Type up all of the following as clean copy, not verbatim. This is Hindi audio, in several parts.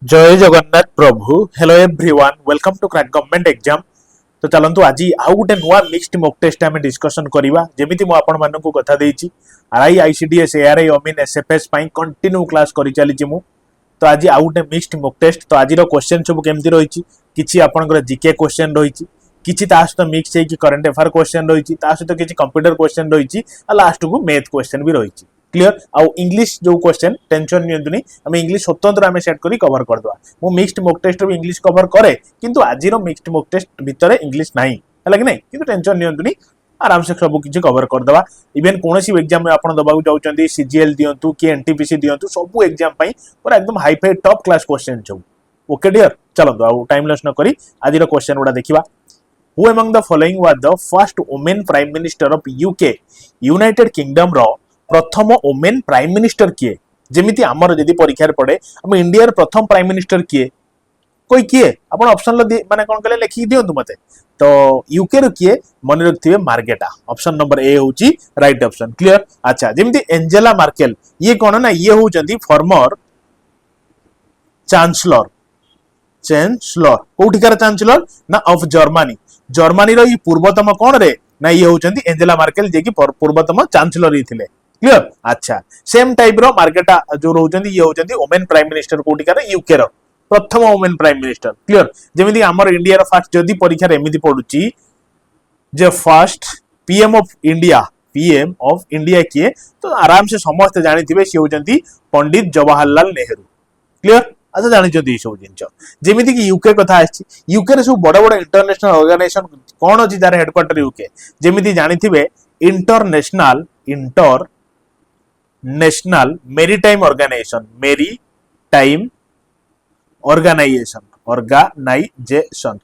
जय जगन्नाथ प्रभु hello everyone welcome to crack government exam. तो चलतु आज आउ गोटे नुआ मिक्स्ड मॉक टेस्ट आम डिस्कसन करवा जमीती मुझे आपण मानक कथा देछि आरआई आईसीडीएस एआरआई अमीन एसएफएस कंटिन्यू क्लास करि चली मु। तो आज आउ गोटे मिक्स्ड मॉक टेस्ट। तो आज क्वेश्चन सब केमती रही किछि आपनकर जीके क्वेश्चन रही किछि ता सहित मिक्स होइछि करंट अफेयर क्वेश्चन रही ता सहित किछि कंप्यूटर क्वेश्चन रही लास्ट को मैथ क्वेश्चन भी रही क्लियर। आउ इंग्लिश जो क्वेश्चन टेंशन नियंतुनी आम इंग्लिश स्वतंत्र आम सेट करी कवर कर दवा। मु मिक्स्ड मॉक टेस्ट भी इंग्लिश कवर करे किंतु आज मिक्स्ड मॉक टेस्ट भितर इंग्लिश नाही है कि नहीं किंतु टेंशन नियंतुनी आराम से सब किछि कवर कर दवा। इवन कोनोसी एग्जाम में आपण दबाउ जाउचंदी सीजीएल दियंतु कि एनटीपीसी दियंतु सब एग्जाम पई पूरा एकदम hi fi top class question छ। ओके डियर चलो आउ टाइम लॉस न करी आज क्वेश्चन उडा देखिबा। Who among the following was the first women prime minister of UK United Kingdom रो प्रथम वुमेन प्राइम मिनिस्टर किए। जेमिति आमर जदि परीक्षा पड़े हम इंडिया प्रथम प्राइम मिनिस्टर किए कोई किए आपण ऑप्शन माने कोन कहले लिखि दियंतु मते। तो यूके रो किए मन रखथिबे मार्गेटा ऑप्शन नंबर ए होची राइट ऑप्शन क्लियर। अच्छा जेमिति एंजेला मार्केल ये कोन ना ये होचंती फॉर्मर चांसलर चांसलर कोठिकार चांसलर ना ऑफ जर्मनी जर्मनी रो ये पूर्वतम कोन रे ना ये होचंती एंजेला मार्केल जे कि पूर्वतम चांसलर ही थिले क्लियर। अच्छा सेम टाइप रो मार्केटा जो रहउचंती ये होचंती वुमेन प्राइम मिनिस्टर कोठिकार यूके रो प्रथम वुमेन प्राइम मिनिस्टर क्लियर। जेमिति हमर इंडिया रो फर्स्ट जदी परीक्षा रे एमिति पडुची जे फर्स्ट पीएम ऑफ इंडिया किए तो आराम से समस्त जानिथिबे से होचंती पंडित जवाहरलाल नेहरू क्लियर। अच्छा जानिचंती सब जिंस जेमिति कि यूके कथा आछि यूके रे सब बड़ बड़ इंटरनेशनल ऑर्गेनाइजेशन कोन अछि तार हेडक्वार्टर यूके जेमिति जानिथिबे इंटरनेशनल मेरीटाइम ऑर्गेनाइजेशन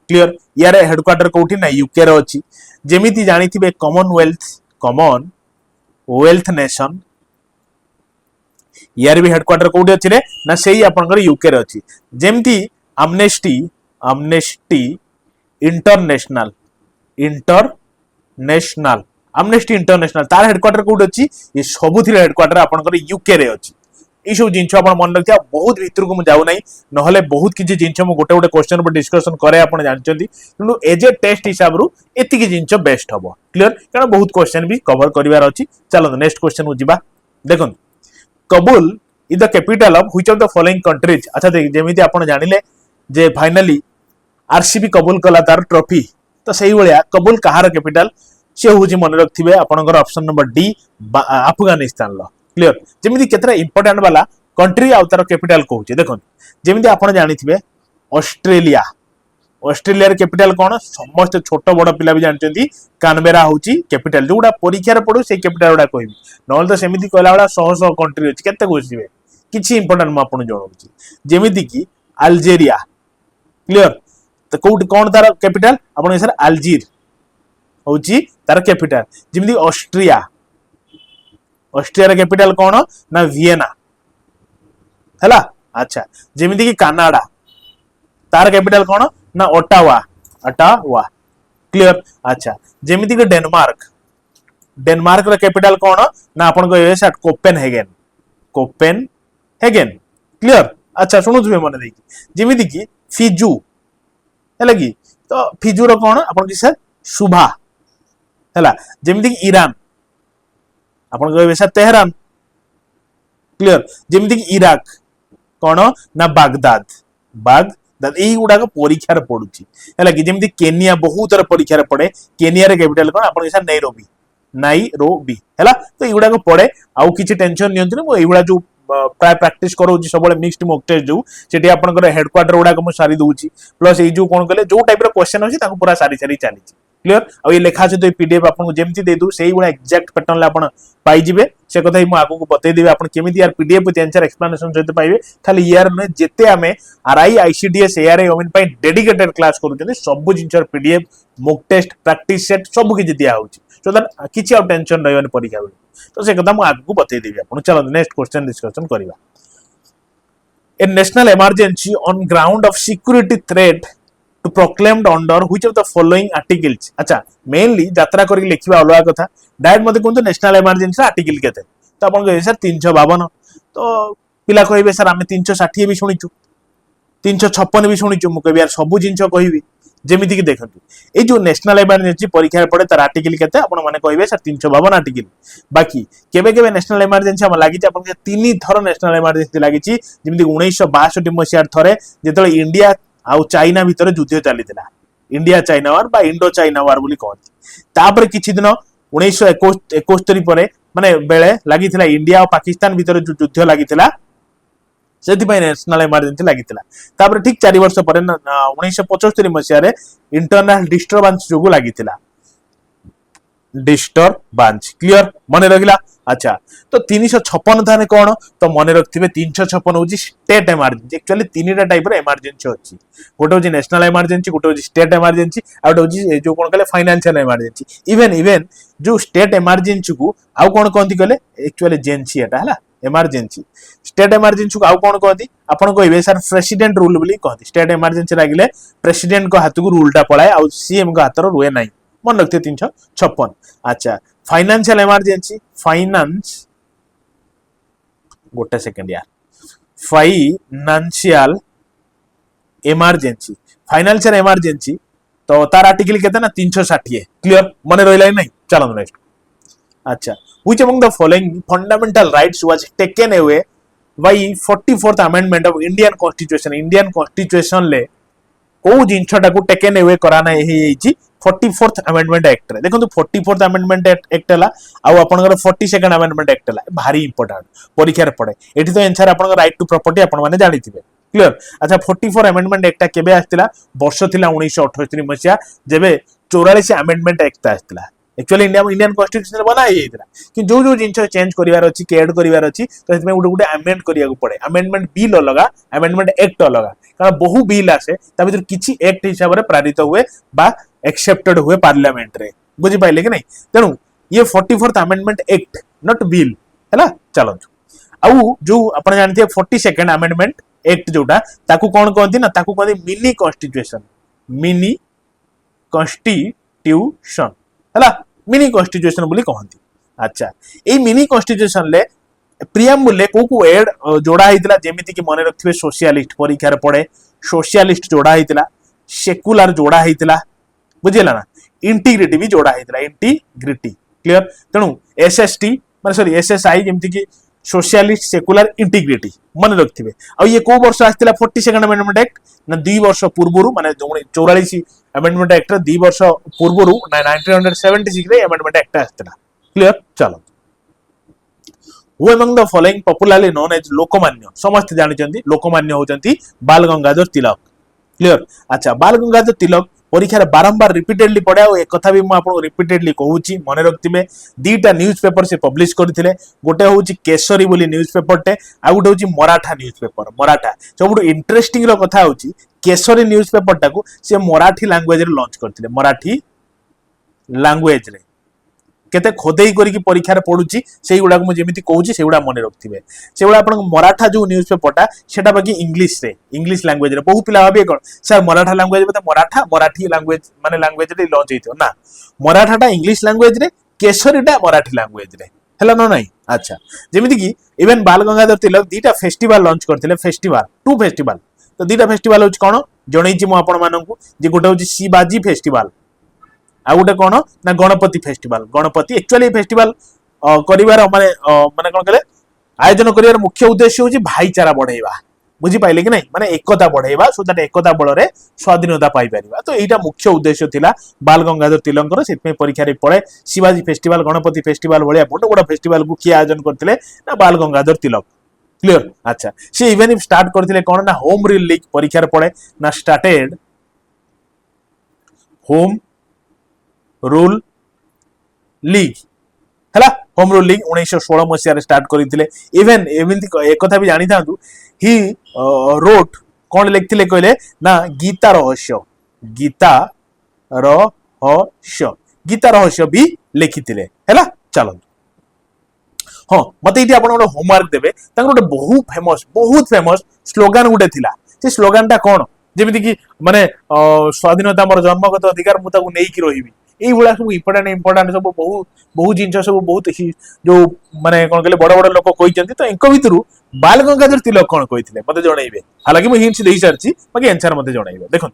क्लियर। यार हेडक्वार्टर कोठी ना यूके रे अछि। जेमिति जानिथिबे कॉमनवेल्थ नेशन यार भी हेडक्वार्टर कोठी अछि रे ना सेही आपनकर यूके रे अछि। जेमिति एमनेस्टी इंटरनेशनल तार हेडक्वार्टर कोड अछि ये सबुथि हेडक्वार्टर आपनकर यूके रे अछि। ई सब जिंस आपण मन रखिया बहुत भीतर को मु जाउ नै नहले बहुत किछि जिंस मु गोटे गोटे क्वेश्चन पर डिस्कशन करे आपण जानचंदी किंतु एज ए टेस्ट हिसाब रु एतिकी जिंस बेस्ट हबो क्लियर कारण बहुत क्वेश्चन भी कवर करिवार अछि। चलो नेक्स्ट क्वेश्चन को जिबा देखन कबूल is the capital of which of the following countries. अच्छा देख जेमिति आपण जानिले जे फाइनली आरसीबी कबूल कला तार ट्रॉफी तो सही भलिया कबूल कहार कैपिटल से होची मन रखथिबे आपनकर ऑप्शन नंबर डी अफगानिस्तान लो क्लियर। जेमिति केतरा इंपोर्टेंट वाला कंट्री आ तार कैपिटल कहूची देखन जेमिति आपण जानिथिबे ऑस्ट्रेलिया रे कैपिटल कोन समस्त छोट बड़ पिला भी जानचंती कानबेरा होची कैपिटल जोडा परीक्षा रे पडो से कैपिटल उडा कहबी नहल तो सेमिति कहला वाला 100 कंट्री अछि केते गोसिबे किछि इंपोर्टेंट म आपण जणौची जेमिति कि अल्जेरिया क्लियर। तो कोड कोन तार कैपिटल आपण सर अल्जीर होची तार कैपिटल। जेमिति ऑस्ट्रिया रे कैपिटल कोन ना वियना हैला। अच्छा जेमिति कि कनाडा तार कैपिटल कोन ना ओटावा क्लियर। अच्छा जेमिति कि डेनमार्क रे कैपिटल कोन ना आपण को एस एट कोपेनहेगन क्लियर। अच्छा सुनु तुमे मन देखि जेमिति कि फिजू हैला कि तो फिजू रो कोन आपण कि सर सुभा हैला। जेमिति कि ईरान आपण को एस तेहरान क्लियर। जेमिति कि इराक कोन ना बागदाद एई गुडा को परीक्षा रे पडुची हैला कि जेमिति केनिया बहुत रे परीक्षा रे पडे केनिया रे कैपिटल कोन आपण इसा नैरोबी हैला। तो एई गुडा को पडे आउ किछि टेंशन नियंत्रण मो एई गुडा जो प्राय प्रैक्टिस करोची सबले मिक्स्ड मॉक टेस्ट जो सेठी आपनकर हेडक्वार्टर गुडा को मु सारी दोची प्लस एई जो कोन कहले जो टाइप रो क्वेश्चन होची ताको पूरा सारी चालीची क्लियर। आ ये लिखा छै तो पीडीएफ आपन जेमति दे दू सेही गुडा एग्जैक्ट पैटर्न ले आपन पाई जिवे से कथा मु आगु को बतै देबे आपन केमिति यार पीडीएफ विथ आंसर एक्सप्लेनेशन सहित पाइबे खाली यार ने जेते हमें आरआई आईसीडीएस एआरआई ओमिन पई डेडिकेटेड क्लास करूछन सब जिंचर PDF mock test practice set सब कि दिया होची सो दैट किछि आउ टेंशन रहबे परीक्षा बेले तो से कथा मु आगु को बतै देबे आपन। चलो नेक्स्ट क्वेश्चन डिस्कशन करिवा। A national emergency on ground of security threat to proclaimed under which of the following articles. अच्छा मेनली यात्रा करी लिखिबा अलगा कथा डायरेक्ट मते कोन तो नेशनल इमरजेंसी आर्टिकल केते तो अपन कहे सर 352 तो पिला कहबे सर आमे 360 भी सुनिचु 356 भी शुणुचु मु कहबी यार सब जिंस कहबी जेमिति कि देखंतु ए जो नेशनल इमरजेंसी परीक्षा पड़े तार आर्टिकल केते आपण माने कहबे सर 352 आर्टिकल बाकी केबे केबे नेशनल इमरजेंसी हम लागि आपण के तीन थर नेशनल इमरजेंसी लागि जेमिति 1962 मसिया थरे जेतले इंडिया आउ चाइना भितर युद्ध चलीथिला इंडिया चाइना वार बा इंडो चाइना वार बोली कहती तापर किछि दिन 1971 परे माने बेले लागिथिला इंडिया और पाकिस्तान भितर जो युद्ध लागिथिला सेथिपाई नेशनल इमरजेंसी लागिथिला तापर ठीक 4 वर्ष परे 1975 मसिया रे इंटरनल डिस्टर्बेंस जोगु लागिथिला डिस्टर्बेंस क्लियर मन रखिला अच्छा तो 356 थाने कोन तो मन रखथिबे 356 होची स्टेट इमरजेंसी एक्चुअली तीनटा टाइप रे इमरजेंसी होची गोटे होची नेशनल इमरजेंसी गोटे होची स्टेट इमरजेंसी आ गोटे होची जो कोन कहले फाइनेंशियल इमरजेंसी इवन जो स्टेट इमरजेंसी को आउ कोन कहंती कहले एक्चुअली जेंसी एटा हला इमरजेंसी स्टेट इमरजेंसी को आउ कोन कहंती आपण कहबे सर प्रेसिडेंट रूल बोली कहंती स्टेट इमरजेंसी लागिले प्रेसिडेंट को हाथ को रूल टा पळाय आ सीएम को हाथ रो रुए नाही मन रखते 356 अच्छा फाइनेंशियल इमरजेंसी फाइनेंस गोटे सेकंड यार फाइनेंशियल इमरजेंसी तो तार आर्टिकल केते ना 360 क्लियर मन रहिला नहीं चलो नेक्स्ट अच्छा which among the following fundamental rights was taken away by 44th amendment of Indian constitution ले को जिनछटा को टेकन अवे कराना हेची 44th अमेंडमेंट एक्ट रे देखो 44th अमेंडमेंट एक्ट हला आ आपनकर 42nd अमेंडमेंट एक्ट हला भारी इंपोर्टेंट परीक्षा रे पड़े एठी तो आंसर आपनकर राइट टू प्रॉपर्टी आपन माने जानिथिबे क्लियर अच्छा 44 अमेंडमेंट एक्ट केबे आस्तिला वर्ष थिला 1978 मसिया जेबे 44 अमेंडमेंट एक्ट आस्तिला एक्चुअली इंडियन कॉन्स्टिट्यूशन बना हेइतरा कि जो जो जिंस चेंज करिवार अछि के ऐड करिवार अछि तो इसमें गुटे गुटे अमेंड करिया को पड़े अमेंडमेंट बिल अलगा अमेंडमेंट एक्ट अलगा कारण बहु बिल आसे ता भीतर किछि एक्ट हिसाब रे पारित हुए बा एक्सेप्टेड हुए पार्लियामेंट रे बुझि पाइले कि नहीं तेनु ये 44th amendment act not bill हैला चलो आउ जो अपन जानते 42nd अमेंडमेंट एक्ट जोटा ताकू कोन कहंती ना ताकू कहंती मिनी कॉन्स्टिट्यूशन हैला मिनी कॉन्स्टिट्यूशन बोली कहंती अच्छा ए मिनी कॉन्स्टिट्यूशन ले प्रियम्बुल ले को एड जोड़ा हितला जेमिति कि मने रखथिबे सोशलिस्ट परीक्षा रे पड़े सोशलिस्ट जोड़ा हितला सेकुलर जोड़ा हितला बुझिला ना इंटीग्रिटी भी जोड़ा हितला इंटीग्रिटी क्लियर तेनु एसएसटी माने सॉरी एसएसआई जेमिति कि सोशलिस्ट सेकुलर इंटीग्रिटी मन रखथिबे आ ये को वर्ष आस्तिला 42nd अमेंडमेंट एक्ट ना 2 वर्ष पूर्वरु माने 44 अमेंडमेंट एक्ट 2 वर्ष पूर्वरु 1976 रे अमेंडमेंट एक्ट आस्तिला क्लियर चलो Who among the following popularly known as Lokmanya समस्त जानिचंती लोकमान्य होचंती बाल गंगाधर तिलक क्लियर अच्छा बाल गंगाधर तिलक परीक्षा रे बारंबार रिपीटेडली पढ़ा और एक कथा भी मु आपन रिपीटेडली कहूची मने रखतिबे दीटा न्यूज़पेपर से पब्लिश करथिले गोटे होची केसरी बोली न्यूज़पेपर टे आ गोटे होची मराठा न्यूज़पेपर मराठा सबुठ इंटरेस्टिंग रो कथा होची केसरी न्यूज़पेपर टाको से मराठी लैंग्वेज रे लॉन्च करथिले मराठी लैंग्वेज रे केते खोदेई करी की परीक्षा रे पडुची सेही गुडा मु जेमिति कहूची सेही गुडा मने रखथिबे सेही गुडा आपन मराठा जो न्यूज़पेपर सेटा बाकी इंग्लिश लैंग्वेज रे बहु पिला भाबे कोन सर मराठा लैंग्वेज बता मराठा मराठी लैंग्वेज माने लैंग्वेज रे लॉन्च हेतो ना मराठाटा इंग्लिश लैंग्वेज रे केसरीटा मराठी लैंग्वेज रे हला न नाही अच्छा जेमिति की इवन बाल गंगाधर तिलक दीटा फेस्टिवल लॉन्च करथिले फेस्टिवल टू फेस्टिवल तो दीटा फेस्टिवल होच कोन जणैची मु आपन माननकु जे गोटे होची शिवाजी फेस्टिवल आ गोटे कोन ना Ganapati festival Ganapati actually festival करिवार माने माने कोन कहले आयोजन करिवार मुख्य उद्देश्य होची भाईचारा बढ़ाइबा बुझी पाइले कि नहीं माने एकता बढ़ाइबा सो दैट एकता बल रे स्वाधीनता पाई परिबा तो एटा मुख्य उद्देश्य थिला बाल गंगाधर तिलक सेतमे परीक्षा रे पड़े शिवाजी फेस्टिवल गणपति फेस्टिवल भलिया बड़ बड़ फेस्टिवल को किया आयोजन करथिले ना बाल गंगाधर तिलक क्लियर अच्छा से इवन इफ स्टार्ट करथिले कोन ना होम रूल लीग परीक्षा रे पड़े ना स्टार्टेड होम रूल लीग हला होम रूल लीग 1916 मसिया रे स्टार्ट करिथिले इवन एक कथा भी जानि थांतु ही रोट कोन लिखथिले कहले ना गीता रहस्य भी लिखिथिले हला चलो हां मते इति आपण होमवर्क देबे तांकर गोटे बहुत फेमस स्लोगन गुटे थिला से स्लोगन ता कोन जेमिति कि माने स्वाधीनता मोर जन्मगत अधिकार मु ताकू नेई कि रहिबी এইভাবে सब इंपोर्टेंट सब बहुत जिन सब बहुत जो माने कौन कहले बड़ बड़ लोक कहते तो इनक भितर बाल गंगाधर तिलक कौन कहते मत जनइबे हालांकि मुझे हिंट्स दे सारी बाकी आंसर मत जनइबे देखो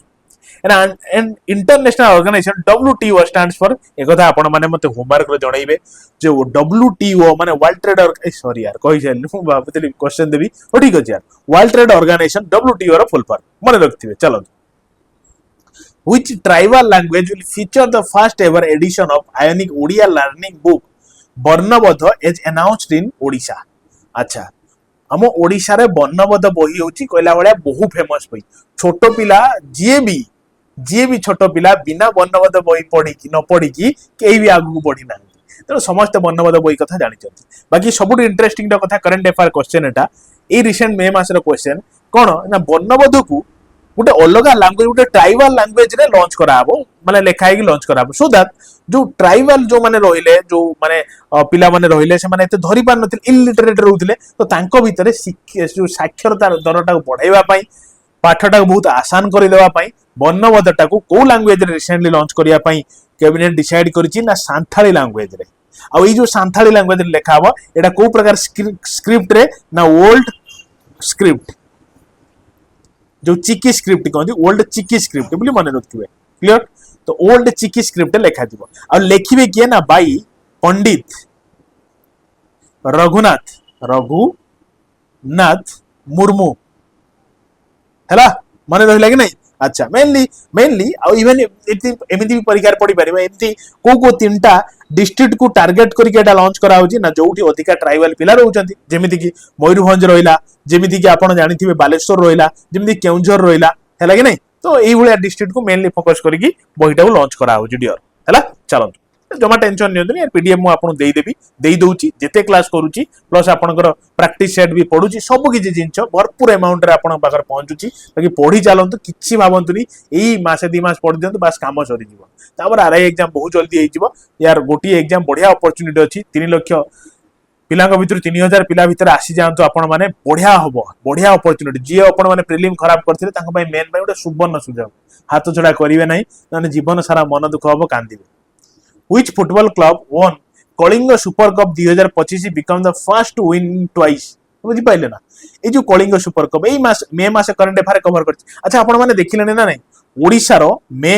international organisation WTO stands for एक कथा आपण माने मते होमवर्क रे जनइबे जो WTO माने वर्ल्ड ट्रेड सॉरी यार कहि जानि मु बाबतली क्वेश्चन देबी ओ ठीक अछि यार वर्ल्ड ट्रेड ऑर्गेनाइजेशन WTO रो फुल फॉर्म मन रखथिबे चलो which tribal language will feature the first ever edition of Ionic Odia learning book Barnabodha as announced in Odisha अच्छा हम ओडिशा रे वर्णबोध बही होची कहला भलिया बहु फेमस बही छोट पिला जे भी छोट पिला बिना वर्णबोध बही पढ़ी कि न पढ़ी कि केही भी आगु बढ़ी ना तेणु समस्त वर्णबोध बही कथा जानी बाकी सब इंटरेस्टिंग कथा करंट अफेयर क्वेश्चन एटा ए रिसेंट मे मास क्वेश्चन कौन ना वर्णबोध को गोटे अलग लैंग्वेज गोटे ट्राइबल लैंग्वेज रे लॉन्च कराबो माने लेखा है कि लॉन्च कराबो सो दैट जो ट्राइबल जो माने रहिले जो माने पिला माने रहिले से माने एते धरि पार नथिले इलिटरेट रहउथिले तो तांको भितरे जो साक्षरता दरटा को बढ़ाइबा पई पाठटा को बहुत आसान करि देबा पई वर्णबोधटा को को लैंग्वेज रे रिसेंटली लॉन्च करिया पई कैबिनेट डिसाइड करिछि ना सांथाली लैंग्वेज रे आ ई जो सांथाली लैंग्वेज रे लेखा हबो एटा को प्रकार स्क्रिप्ट रे ना ओल्ड स्क्रिप्ट जो चिकी स्क्रिप्ट कहते ओल्ड चिकी स्क्रिप्ट बोली मन रखिए क्लियर तो ओल्ड चिकी स्क्रिप्ट लिखा जीव आ लिखिबे किए ना बाई पंडित रघुनाथ मुर्मू हैला मन रहिला कि नहीं अच्छा मेनली आ इवन एमिति भी परीक्षा पड़ी पारिबा एमिति को तीनटा डिस्ट्रिक्ट को टार्गेट करके एटा लॉन्च करा होची ना जोठी अधिका ट्राइबल पिला रहउचंती जेमिति कि मयूरभंज रहिला जेमिति कि आपण जानिथिबे बालेश्वर रहिला जेमिति केउंझर रहिला हैला कि नहीं तो एई भलिया डिस्ट्रिक्ट को मेनली फोकस करके बहिटा को लॉन्च करा होची डियर हैला चलो जमा टेंशन नियंतु यार पीडीएफ मु आपन देई देबी देई दोउची जेते क्लास करूची प्लस आपनकर प्रैक्टिस सेट भी पढुची सब किछि जिंच भरपूर अमाउंट रे आपन पाकर पहुंचुची बाकी पढी चालंतु किछि भाबंतुनी एई मासे 2 मास पढि दियंतु बस काम सरी जीवो तापर आरआई एग्जाम बहुत जल्दी हेइ जीवो यार गोटी एग्जाम बढ़िया अपॉर्चुनिटी अछि 3 लाख पिलांग भितर 3000 पिला भितर आसी जांतु आपण माने बढ़िया अपॉर्चुनिटी जे आपण माने प्रीलिम खराब करथिले तांको भाई मेन भाई गोटे सुवर्ण सुजोग हाथ छडा करिवे नै माने जीवन सारा मन दुख हबो कांदिबे Which football club won Kalinga super Cup 2025 become the first win twice बुझी पाइले ना ए जो कलिंग सुपर कप एई मास मे मास करंट अफेयर कवर करछि अच्छा आपण माने देखिले ना नहीं ओडिसा रो मे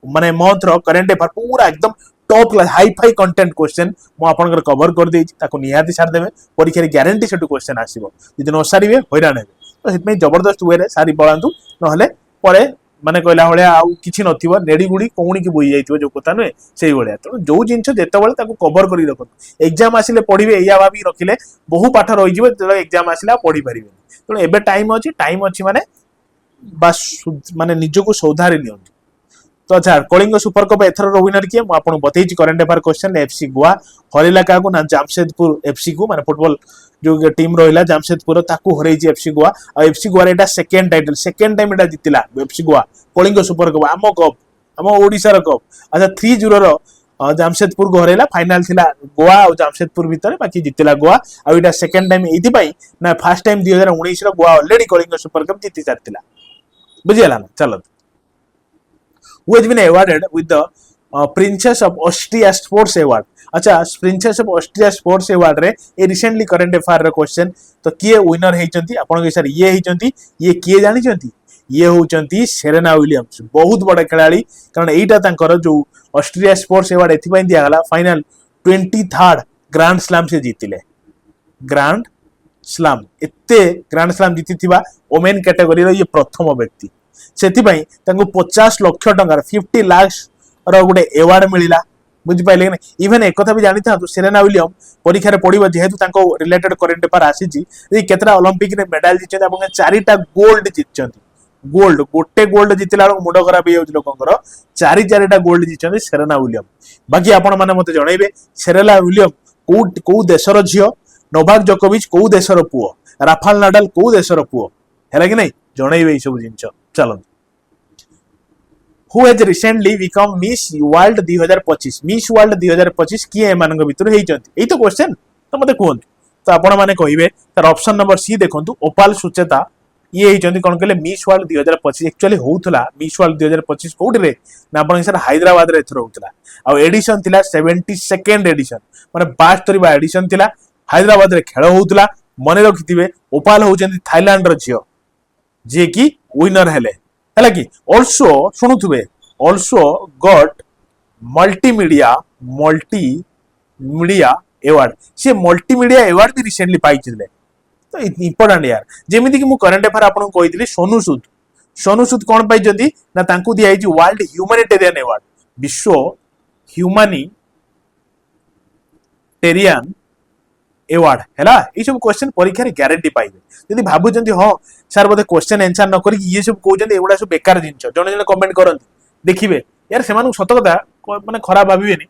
माने मंथ रो करंट अफेयर पूरा एकदम top class hi fi content question मु आपनकर कवर कर देछि ताको निहाती छाड़ देबे परीक्षा रे गारंटी सेटु क्वेश्चन आसीबो जदि न सारीबे हैरान हेबे तो हित में जबरदस्त वे रे सारी पळांतु नहले परे माने कहला भलिया आउ किछि नथिबो नेडी गुडी कोउणी की बोई जाइथिबो जो कथा नय सेही भलिया तो जो जिंस जेते बेले ताको कवर करी रखो एग्जाम आसिले पढिबे एया भाबी रखिले बहु पाठ रहि जिवो जेते एग्जाम आसिला पढि परिबे तो एबे टाइम अछि माने बस माने निजको सौधारी नियंतु तो अच्छा कलिंग सुपर कप एथर विनर किए मु आपन बतैछि current affair question FC Goa हरिला काको ना जामशेदपुर एफसी को माने फुटबॉल जो टीम रहिला जामशेदपुर ताको हरैछि एफसी गोवा आ एफसी गोवा एटा सेकंड टाइटल सेकंड टाइम एटा जितिला FC Goa Kalinga super cup आम कप आम ओडिसा रो कप अच्छा 3-0 रो जामशेदपुर को हरैला फाइनल थिला गोवा और जामशेदपुर भीतर बाकी जितिला गोवा आ एटा सेकंड टाइम एथि पई ना फर्स्ट टाइम 2019 रो Goa already Kalinga super cup जिति सारतिला बुझियला ना चलो who has been awarded with the Princess of Austria Sports Award अच्छा Princess of Austria Sports Award रे ए रिसेंटली करंट अफेयर रो क्वेश्चन तो किए विनर हेचंती आपन के सर ये हेचंती ये किए जानि चंती ये होचंती सेरेना विलियम्स बहुत बड़ा खिलाड़ी कारण एटा तांकर जो ऑस्ट्रेलिया स्पोर्ट्स अवार्ड एथि पई दिया गला फाइनल 23rd ग्रैंड स्लैम से जीतिले ग्रैंड स्लैम एते ग्रैंड स्लैम जीतिथिबा वोमेन कैटेगरी रो ये प्रथम व्यक्ति सेति पई तांको 50 लाख टंका 50 लाख रो गुडे अवार्ड मिलिला बुझि पाइले कि इवन एक कथा भी जानि था तो सेरेना विलियम परीक्षा रे पढिबो जेहेतु तांको रिलेटेड करंट अफेयर आसीची ए केतरा ओलंपिक रे मेडल जिचते आपन 4टा गोल्ड जितचंती गोल्ड गोटे गोल्ड जितला मुंड खराब हो लोकंकर 4टा गोल्ड जितचंती सेरेना विलियम बाकी आपण माने मते जणाइबे सेरेना विलियम को देशर झियो नोवाक जोकोविच को देशर पुओ राफेल नाडाल को देशर पुओ हैला कि नै जणाइबे ई सब जिंच चलो who has recently become Miss World 2025 Miss World 2025 किए एमानक भितर हेइचंती एई तो क्वेश्चन तो मते कोन तो आपण माने कहिबे तार ऑप्शन नंबर सी देखंतु ओपाल सुचेता ये होती कौन कहले मिस वर्ल्ड 2025 एक्चुअली होउथला मिस वर्ल्ड 2025 कोठी रे ना आपण सर हैदराबाद रे एथरो होउथला आ एडिशन थिला 72nd एडिशन माने 72 बा एडिशन थिला हैदराबाद रे खेल होउथला मने रखिथिबे ओपाल होउचंती थाईलैंड रो झियो जे की विनर हेले हला कि आल्सो सुनुथुबे आल्सो गॉट मल्टीमीडिया अवार्ड से मल्टीमीडिया अवार्ड भी रिसेंटली पाइथिले तो इंपोर्टेंट यार जेमिति कि मु करंट अफेयर आपन कहितली सोनू सूद कोन पाइ जदी ना तांकू दिया हि वर्ल्ड ह्यूमैनिटेरियन अवार्ड विश्व ह्यूमैनिटेरियन अवार्ड हैला ई सब क्वेश्चन परीक्षा रे गारंटी पाइबे यदि भाबु जंती हो सर बोधे क्वेश्चन आंसर न करी ये सब कहउजंती एगुडा सब बेकार जिंच जने जने कमेंट करंती देखिबे यार से मानु सत कथा माने खराब भाबिबेनी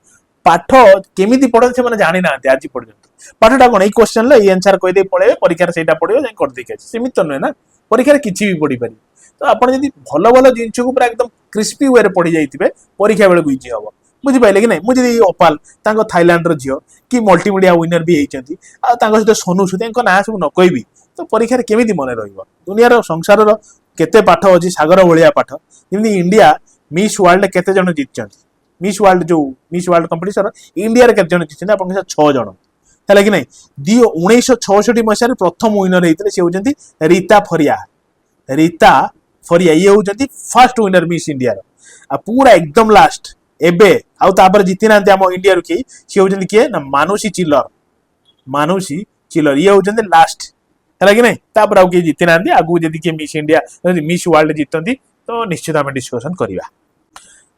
पाठ केमिति पढन से माने जानि नांती आज पर्यंत पाठटा कोन ई क्वेश्चन ले ई आंसर कहि दे पळे परीक्षा रे सेटा पढियो जाय कर देखे सीमित तो न ना परीक्षा रे किछि भी पढी पारि तो आपण यदि भलो भलो जिंच को पूरा एकदम क्रिस्पी वे रे पढी जाइतिबे परीक्षा बेले इजी हबो बुझि पाइले कि नै मु जदि ओपाल तांको थाईलैंड रो जियो कि मल्टीमीडिया विनर भी हेचंती आ तांको सहित सोनू सूद तांको ना सब न कहबी तो परीक्षा रे केमिति मने रहिबो दुनिया रो संसार रो केते पाठ अछि सागर भलिया पाठ जेमि इंडिया मिस वर्ल्ड केते जण जितचंती मिस वर्ल्ड कंपटीशन इंडिया रे केते जण जितचंती आपन 6 जण हैला कि नै 1966 मसिया रे प्रथम विनर हेतिले से होचंती रीता फरिया ये होचंती फर्स्ट विनर मिस इंडिया रो आ पूरा एकदम लास्ट एबे आउ तापर जिति नांती हम इंडिया रो की से होचंती के ना मानुषी चिल्लर ये होचंती लास्ट हैला कि नै तापर आउ के जिति नांती आगु जदी के मिस इंडिया मिस वर्ल्ड जितंती तो निश्चित हम डिस्कशन करिवा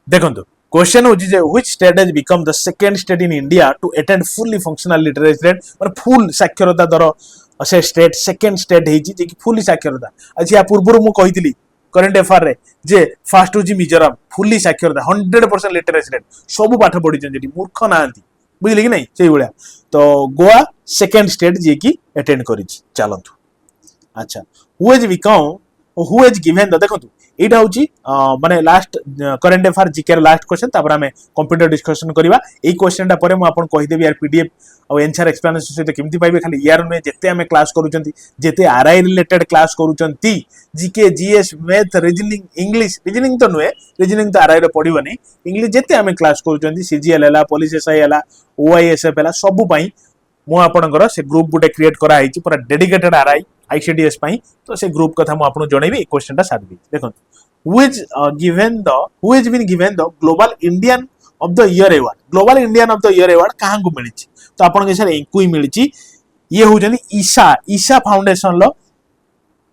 देखंतु क्वेश्चन होची जे which state has become the second state in India to attend fully functional literacy rate और फुल साक्षरता दर से स्टेट सेकंड स्टेट हेची जे कि फुल्ली साक्षरता अछि या पूर्वरु मु कहितली करंट अफेयर रे जे फर्स्ट होची मिजोरम फुल्ली साक्षरता 100% लिटरेसी रेट सब पाठ पढी जेंती मूर्ख नांती बुझिले कि नै सेही बळिया तो गोवा सेकंड स्टेट जे कि अटेंड करिछि चलंतु अच्छा हु हैज गिवन द देखंतु एटा होची माने last current affair GK last question तापर हमें कंप्यूटर डिस्कशन करबा एई क्वेश्चनटा परे मु आपन कहि देबी यार पीडीएफ और आंसर एक्सप्लेनेशन सहित केमति पाइबे खाली यार में जेते हमें क्लास करूचंती जेते आरआई रिलेटेड क्लास करूचंती GK GS math reasoning English reasoning तो नुए रीजनिंग तो आरआई रे पडिबो नै इंग्लिश जेते हमें क्लास करूचंती सीजीएल हला पुलिस एसआई हला ओआईएसएफ हला सब पई मु आपनकर से ग्रुप गुटे क्रिएट करा आइची पूरा डेडिकेटेड आरआई आईसीडीएस पई तो से ग्रुप कथा मु आपन जणेबी क्वेश्चनटा साथबी देखो who is been given the global indian of the year award कहां को मिली तो आपन के सर एकु ही मिली ये हो जनी ईशा फाउंडेशन लो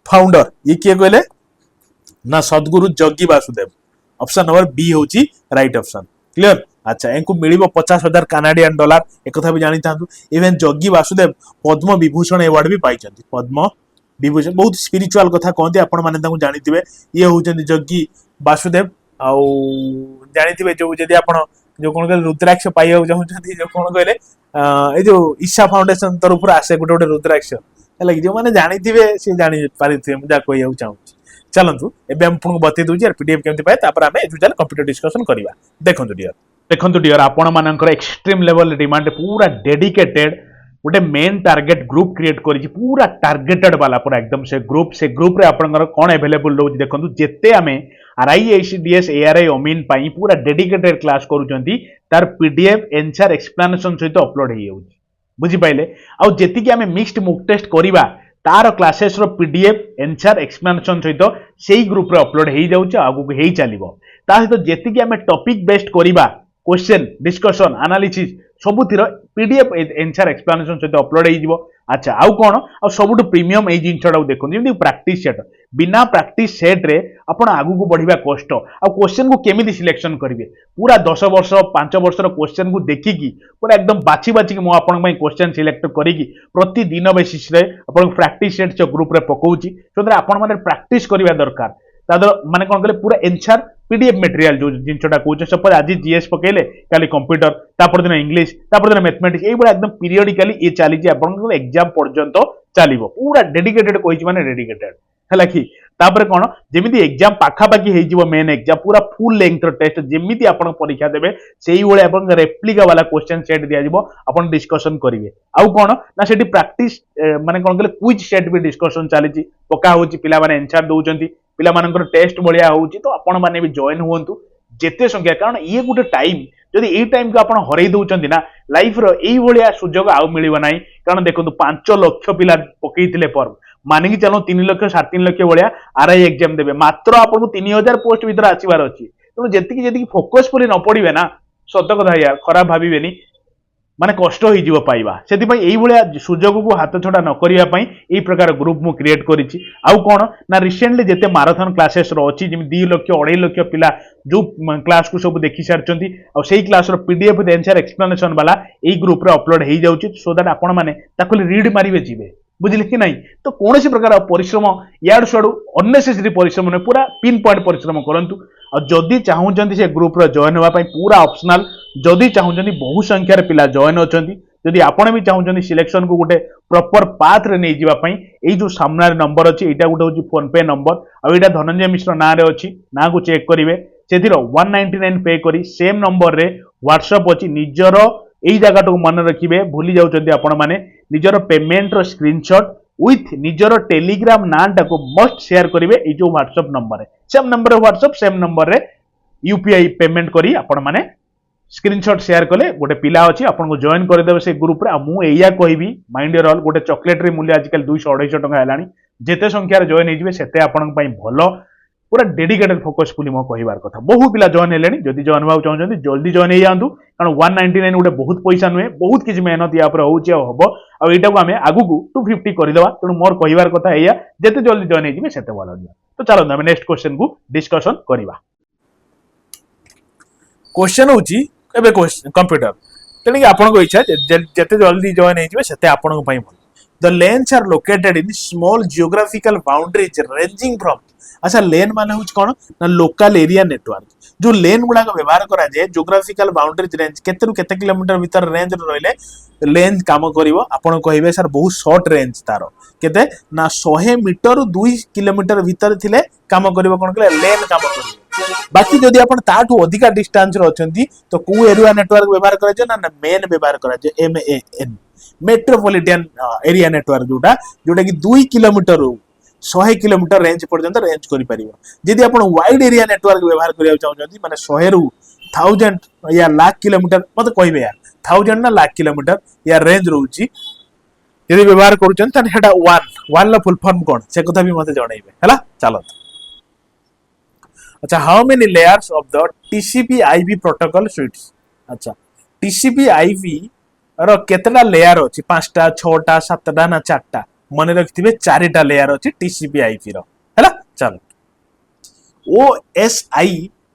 फाउंडर ये के कहले ना Sadhguru Jaggi Vasudev option number B होची राइट ऑप्शन क्लियर अच्छा एंकु मिलिबो 50,000 कनाडियन डॉलर एक कथा भी जानि थांतु इवन जग्गी वासुदेव पद्म विभूषण अवार्ड भी पाई छथि पद्म विभूषण बहुत स्पिरिचुअल कथा कहते आपण माने तांको जानिथिबे ये होचंदी जग्गी वासुदेव आ जानिथिबे जो जदी आपण जो कोन के रुद्राक्ष पाइयो चाहउछथि जो कोन कहले ए जो ईशा फाउंडेशन तरफ आसे गोटे गोटे रुद्राक्ष हला कि जो माने जानिथिबे से जानि पारिथिबे मुजा कहियो चाहू चलंतु एबे हम पुन बते दूची यार पीडीएफ केमति पाए तापर हमें एजुजल कंप्यूटर डिस्कशन करबा देखंतु डियर आपण मानकर एक्सट्रीम लेवल डिमांड पूरा डेडिकेटेड गोटे मेन टार्गेट ग्रुप क्रिएट करिछि पूरा टार्गेटेड वाला पूरा एकदम से ग्रुप रे आपनकर कोन अवेलेबल रहउछि देखंतु जेते हमें आरआई एसीडीएस एआरआई ओमिन पाई पूरा डेडिकेटेड क्लास करूचंती तार पीडीएफ आंसर एक्सप्लेनेशन सहित अपलोड हे जाउछि बुझि पाइले आ जेति कि हमें मिक्स्ड मॉक टेस्ट करिबा तार क्लासेस रो पीडीएफ आंसर एक्सप्लेनेशन सहित सेही ग्रुप रे अपलोड हे जाउछि आगु हेई चलिबो ता सहित जेति कि हमें टॉपिक बेस्ड करिबा क्वेश्चन डिस्कशन एनालिसिस सबुतिर पीडीएफ आंसर एक्सप्लेनेशन सहित अपलोड हो अच्छा आउ कौन आ सब प्रीमियम ये जिनटा देखो जमी प्रैक्टिस सेट बिना प्रैक्टिस सेट रे आपण आगु को बढ़िया कष्ट आ क्वेश्चन को केमिति सिलेक्शन करेंगे पूरा 10 वर्ष 5 वर्ष क्वेश्चन को देखिकी पूरा एकदम बाछी मु आपण क्वेश्चन सिलेक्ट करी प्रतिदिन बेसिस रे आपण प्रैक्टिस सेट जो ग्रुप रे पकाउची जो आपण माने प्रैक्टिस करबा दरकार तादर माने कोन कहले पूरा आंसर पीडीएफ मटेरियल जो जिनटा कहूँ सपोज आज जीएस पकेले काली कंप्यूटर तापर दिन इंग्लिश तापर दिन मैथमेटिक्स ये बड़ा एकदम पीरियडिकली ये चली आपन एग्जाम पर्यंत चलिबो पूरा डेडिकेटेड कहिछि माने डेडिकेटेड हला कि तापर कौन जमी एग्जाम पाखापाखि हो मेन एग्जाम पूरा फुल लेंथ टेस्ट जमी आप परीक्षा देवे से रेप्लिका वाला क्वेश्चन सेट दिज्व आप डिस्कसन करेंगे आउ कौन ना से प्राक्टिस माने कौन कहले क्विज सेट भी डिस्कसन चली पका हो पिला माने आंसर दौरान पिला टेस्ट भाया हो तो आपण मैंने भी जॉइन हुंतु जेते संख्या कारण ये गोटे टाइम जदि ये टाइम को आप हरई दौरान ना लाइफ रो सुजोग आउ मिल ना कारण देखो 5 लाख पिला पकईले फर्म मानिकी चलो 3 लाख 3.5 लाख भाया आरआई एग्जाम देवे मात्र आपको 3000 पोस्ट भर आसबार अच्छी तेणु जी फोकसफुली न पड़े ना सत कथा यार खराब भावेनि माने कष्ट हो पाइबा से सुजोग को हाथ छड़ा न करने यही प्रकार ग्रुप मु क्रिएट करिछि आउ कौन ना रिसेंटली जिते माराथन क्लासेस रही जमी 2 लाख 2.5 लाख पिला जो क्लास को सब देखी सारी आई क्लास पीडीएफ आंसर एक्सप्लेनेशन वाला यही ग्रुप रे अपलोड हो जाउछि सो दैट आपण माने ताको रीड मारिबे जिवे बुझिले कि नहीं तो कौन सी प्रकार परिश्रम याडू साडू अननेसेसरी परिश्रम ने पूरा पिन पॉइंट परिश्रम करंतु और जदि चाहूचंती से ग्रुप रे जॉइन होगा पूरा ऑप्शनल जदि चाहूचंती बहु संख्यार पिला जॉइन होचंती जदि आपण भी चाहूचंती सिलेक्शन को गोटे प्रॉपर पाथ रे नै जिबा पई एई जो सामना नंबर अछि एटा गोटे होची फोन पे नंबर आ एटा धनंजय मिश्र ना रे अछि ना को चेक करिवे सेथिर 199 पे करी सेम नंबर रे व्हाट्सएप अछि निजरो एई जगह मन रखिए भूली जाउचंती आपण माने निजर पेमेंट रो स्क्रीनशॉट विथ निजर टेलीग्राम नाटा को मस्ट शेयर करेंगे ये जो व्हाट्सएप नंबर है same number WhatsApp same number रे यूपीआई पेमेंट करी आपण माने स्क्रीनशॉट शेयर कले गोटे पिला अच्छी आपन को जॉइन करदेवे से ग्रुप रे मु एया कहबी माइंड योर ऑल गोटे चॉकलेट रे मूल्य आजकल 200-250 टका हेलानी जेते संख्यार जॉइन होइजिवे सेते आपन पई भलो पूरा डेडिकेटेड फोकसफुली मो कहिबार कथा बहु पिला जॉइन हेलेनी जदि जॉइन होबा चाहउछन्ती जल्दी जॉइन हे जांतु कारण 199 गोटे बहुत पैसा नुहे बहुत किछि मेहनत या पर होउछि आ हबो आ एटा को हमें आगु को 250 करिदेबा तेणु मोर कहिबार कथा एया जेते जल्दी जॉइन हेजिवे सेते भलो दिया तो चलो हमें नेक्स्ट क्वेश्चन को डिस्कशन करिबा क्वेश्चन होछि एबे क्वेश्चन कंप्यूटर तेणु आपन को इच्छा जेते जल्दी जॉइन हेजिवे सेते आपन को पई भलो The lanes are located in small geographical boundaries ranging from अच्छा लेन माने हुच कोन ना लोकल एरिया नेटवर्क जो लेन गुडा को व्यवहार करा जाय जियोग्राफिकल बाउंड्रीज रेंज केते रु केते किलोमीटर भीतर रेंज रहले लेन काम करिवो आपण कहिबे सर बहुत शॉर्ट रेंज तारो केते ना 100 मीटर 2 किलोमीटर भीतर थिले काम करिवो कोन कहले लेन काम करिवो बाकी जदि आपण ताठू अधिका डिस्टेंस रो अछंती तो को एरिया नेटवर्क व्यवहार करा जाय ना मेन व्यवहार करा जाय MAN मेट्रोपॉलिटन एरिया नेटवर्क जोटा जोटा कि 2 किलोमीटर 100 किलोमीटर रेंज पर्यंत रेंज करि परिबो जदि आपण वाइड एरिया नेटवर्क व्यवहार करिया चाहउछंती माने 100 रु 1000 या लाख किलोमीटर मत कहबे यार 1000 ना लाख किलोमीटर या रेंज रहउची यदि व्यवहार करूछन त हेडा 1 ला फुल फॉर्म कोन से कथा भी मते जणाइबे हला चलो अच्छा how many layers of the TCP IP protocol suites अच्छा TCP IP रो केतला लेयर अछि 5टा 6टा 7टा ना 4टा मन रखिथिबे 4टा लेयर अछि TCP IP रो हैला चलो OSI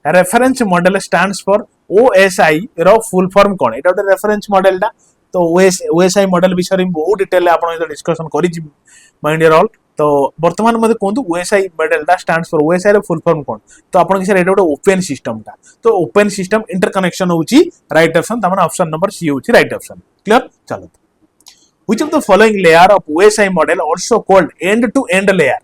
reference model stands for OSI रो फुल फॉर्म कोन एटा ओटे रेफरेंस मॉडल दा तो OSI मॉडल विषय में बहुत डिटेल आपण इधर डिस्कशन करि छी माइंड योर ऑल तो वर्तमान मध्ये कोंतु OSI मॉडल दा स्टैंड्स फॉर OSI रो फुल फॉर्म कोन तो आपण के सर एटा ओटे ओपन सिस्टम दा तो ओपन सिस्टम इंटरकनेक्शन होची राइट ऑप्शन तमन ऑप्शन नंबर सी होची राइट ऑप्शन क्लियर चलो which of the following layer of OSI model also called end to end layer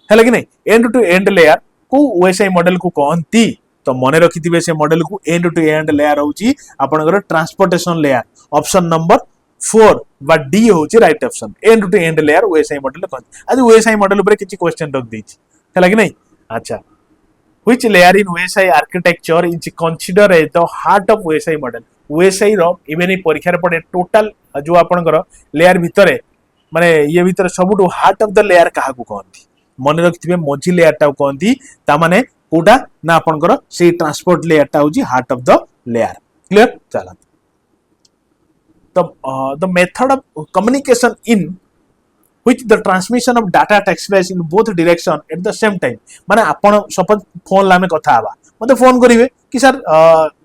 है कि नहीं end to end layer को OSI मॉडल को कहंती तो मने रखिथिबे से मॉडल को end to end layer होची आपनकर ट्रांसपोर्टेशन लेयर ऑप्शन नंबर 4 बा डी होची right option end to end layer OSI model कहंती आज OSI मॉडल ऊपर किछि क्वेश्चन रख देछि है कि नहीं अच्छा which layer in OSI architecture is considered as the heart of OSI model OSI रो इवेन परीक्षा रे पड़े टोटल जो आपनकर लेयर भितरे माने ये भितरे सबुटो हार्ट ऑफ द लेयर काहा को कहंती मन रखिथिबे मझी लेयर टा कहंती ता माने कोडा ना आपनकर से ट्रांसपोर्ट लेयर टा होजी heart of the layer clear चला तो the method of communication in which the transmission of data takes place in both direction at the same time माने आपण सपोज फोन लामे कथा आबा मते फोन करिवे कि सर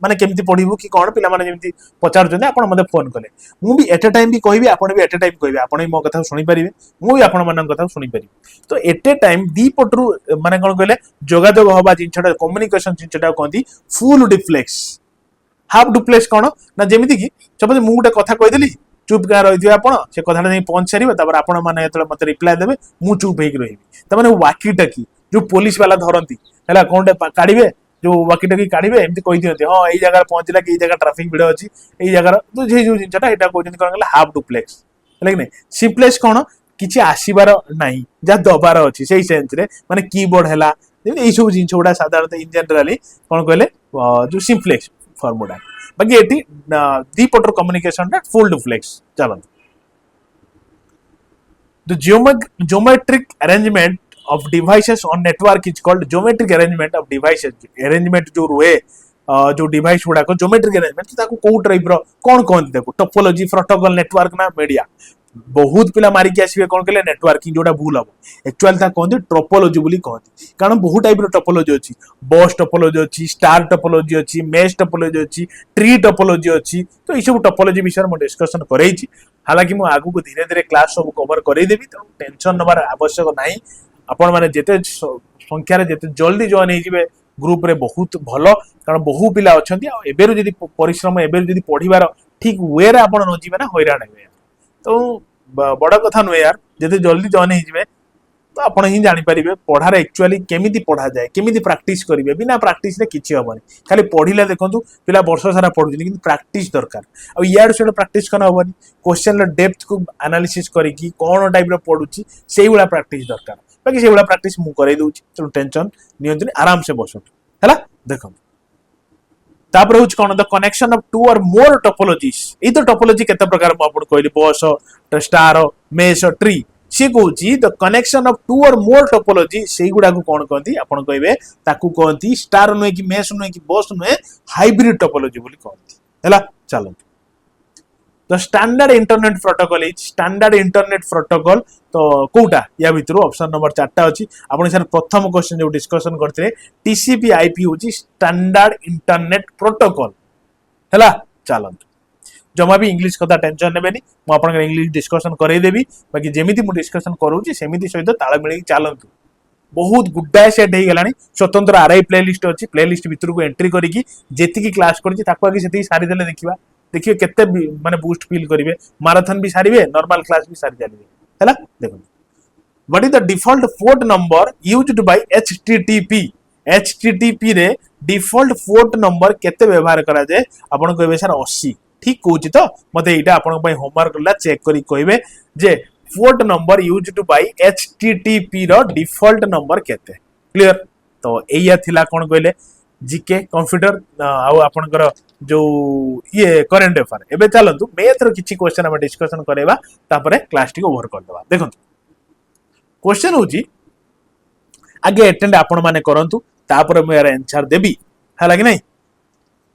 माने केमती पढिबो कि कोन पिला माने जेमती पचार जने आपण मते फोन कले मु भी एट अ टाइम भी कहबी आपण भी एट अ टाइम कहबी आपण भी मो कथा सुनि परिबे मु भी आपण मानन कथा सुनि परिबे तो एट अ टाइम दी पटरू माने कोन कहले जोगाजोग होबा जिनछटा कम्युनिकेशन जिनछटा कहंती फुल डुप्लेक्स हाफ डुप्लेक्स कोन ना जेमती कि सपोज मु गोटे कथा कहि देली चुप का रही आपण से कथा नहीं पहुंच सारे तापर आपण माने एतले मते रिप्लाई देबे मु चुप हेक रहिबी त माने वाकी टकी जो पुलिस वाला धरती है कौन काढ़े जो वाकी टाकी काढ़े एमती कही दिखते हाँ यही जगह पहुंचला कि जगह ट्राफिक भिड़ अच्छी यही जगह तो ये जो जिनटा यहाँ कहते कौन कहला हाफ डुप्लेक्स है कि सिम्पलेक्स कौन किसी आसबार नाई जहाँ दबार अच्छी से सेन्स माने कीबोर्ड है यही सब जिन गुड़ा साधारण इन जनराली कौन कहले जो सिम्प्लेक्स फॉर्म गुड़ा बाकी ये दीपटर कम्युनिकेशन फुल डुप्लेक्स चलते The geometric arrangement of devices on network is called geometric arrangement of devices. Arrangement जो रुए जो डिवाइस गुड़ा को geometric arrangement ताको को टाइप रो कौन कौन देखो टोपोलॉजी प्रोटोकॉल नेटवर्क ना मीडिया बहुत पिला मारी के आसीबे कोन कहले नेटवर्किंग जोटा भूल हम एक्चुअली ता कहते टोपोलॉजी बोली कहते कारण बहुत टाइप रो टोपोलॉजी अछि बस टोपोलॉजी अछि स्टार टोपोलॉजी अछि मेश टोपोलॉजी अछि ट्री टोपोलॉजी अछि तो ई सब टोपोलॉजी विषय में डिस्कशन करई छी हालांकि मु आगु को धीरे धीरे क्लास सब कवर करई देबी तो टेंशन नबार आवश्यक नाही आपण माने जेते संख्या रे जेते जल्दी जॉइन हे जिवे ग्रुप रे बहुत भलो कारण बहु पिला अछंती आ एबेरु जदी परिश्रम एबेरु जदी पढिबार ठीक वे रे आपण न जिवे ना हैरान हेबे तो बड़ कथा नुहे यार जब जल्दी जॉइन हो तो आप ही जापर पढ़ार एक्चुअली केमी पढ़ा जाए केमी प्राक्टिस करेंगे बिना प्राक्टिस किसी हेनी खाली पढ़ले देखो पिला वर्ष सारा पढ़ुं कि प्राक्टिस दरकार आ इाड़ से प्राक्टिस कौन हेनी क्वेश्चन डेप्थ को एनालिसिस करके कौन टाइप पढ़ुची से भाया प्राक्टिस दरकार बाकी से भाया प्राक्टिस मुझे दूसरी तेणु टेंशन नि आराम से बसतु है देखो तापर हूँ कौन द कनेक्शन ऑफ टू और मोर टोपोलॉजीज ये तो टोपोलॉजी केते प्रकार मु कहली बस स्टार मेश ट्री सी कहूँ द कनेक्शन ऑफ टू और मोर टोपोलॉजी से गुड़ा को कौन कहती आपन कहबे ताकू कहती स्टार नुहे कि मेश नुहे कि बस नुहे हाइब्रिड टोपोलॉजी बोली कहती हैला चलो the standard internet protocol is standard internet protocol तो कोटा या भितर ऑप्शन नंबर 4टा अछि आपण सर प्रथम क्वेश्चन जो डिस्कशन करते टीसीपी आईपी होची स्टैंडर्ड इंटरनेट प्रोटोकॉल हैला चलंत जमा भी इंग्लिश कथा टेंशन नेबेनी मु आपण इंग्लिश डिस्कशन करई देबी बाकी जेमिति मु डिस्कशन करूची सेमिति सहित ताळ मिली चलंतु बहुत गुड्डा सेट हे गलानी स्वतंत्र आरआई प्लेलिस्ट अछि प्लेलिस्ट भितर को एंट्री करिकी जेतिकी क्लास करछि ताको आगे सेति सारी देले देखिबा देखिए केते माने बूस्ट फील करिवे मैराथन भी सारिवे नॉर्मल क्लास भी सारी जालिवे हैला देखो what is the default port number used by HTTP रे डिफॉल्ट पोर्ट नंबर केते व्यवहार करा जाय आपण कहबे सर 80 ठीक कहूची तो मते एटा आपण पय होमवर्क ला चेक करी कहबे जे port number used by HTTP रो डिफॉल्ट नंबर केते क्लियर तो एया थिला कोन कहले जीके कंप्यूटर आउ आपनकर जो ये करेंट अफेयर एबे चलंतु मैथ रो किछि क्वेश्चन हम डिस्कशन करेबा तापरे क्लास टी ओवर कर देबा देखंतु क्वेश्चन होची आगे अटेंड आपण माने करंतु तापरे मैं यार आंसर देबी हला कि नहीं